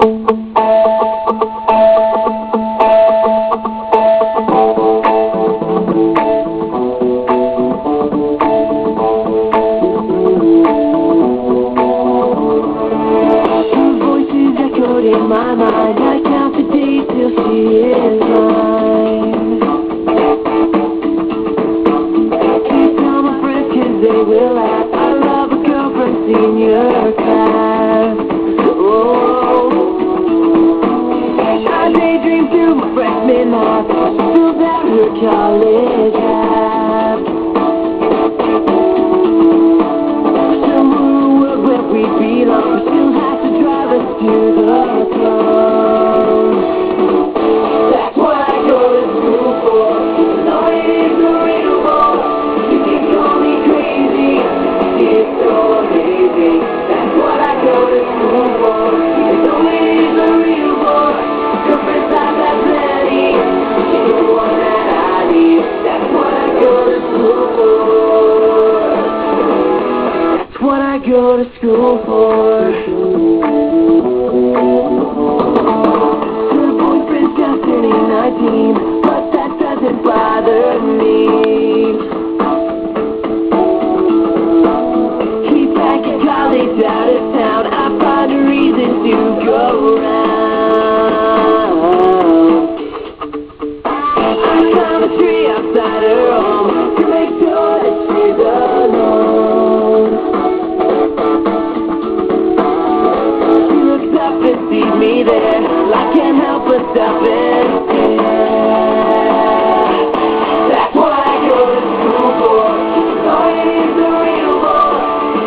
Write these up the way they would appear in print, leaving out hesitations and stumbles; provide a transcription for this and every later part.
In my mind, I count the days till she is mine. Please tell my friends 'cause they will laugh. I love a girl from senior class. Oh, I daydream through my freshman half, filled out her college hat. Somewhere a world where we belong, she'll have to drive us to the throne. That's what I go to school for. No, it isn't real war. You can call me crazy, it's so amazing. That's what I go to school for. No, it isn't real war. Girlfriends I've had plenty, she's the one that I need. That's what I go to school for. That's what I go to school for. Her boyfriend's just turning 19, but that doesn't bother me. He's back at college out of town, I find a reason to go round. I climb a tree outside her home to make sure that she's alone. She looks up and sees me there, I can't help but stop and stare. That's what I go to school for. No, it is the real war.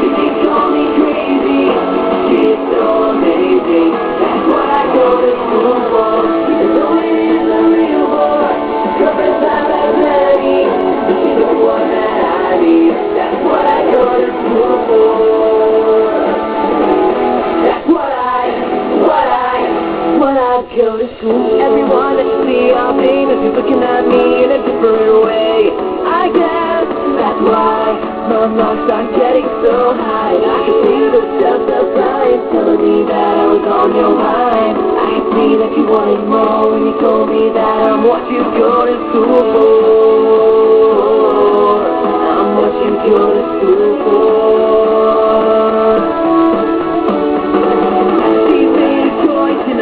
You can call me crazy, she's so amazing. That's what I go to school for. No, it is the real war. Girlfriends I've had plenty, she's the one that I need. That's what I go to school for. That's what I go to school. Everyone that you see, all famous, is looking at me in a different way. I guess that's why my marks start getting so high. I can see the steps outside telling me that I was on your mind. I can see that you wanted more when you told me that I'm what you go to school for. I'm what you go to school for.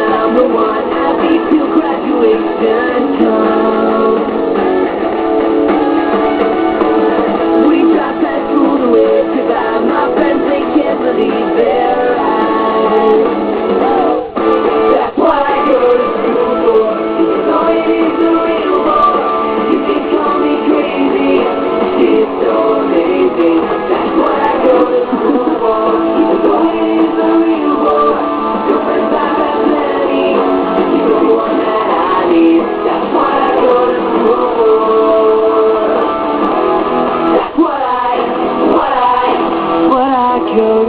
I'm the one happy till graduation comes. We drop that school to wave goodbye. My friends, they can't believe their eyes. That's what I go to school for. No, it is the real war. You can call me crazy, it's so amazing. That's what I go to school for. No, it is the real war. Your friends I've had plenty, you're the one that I need. That's what I go to school for. That's what I go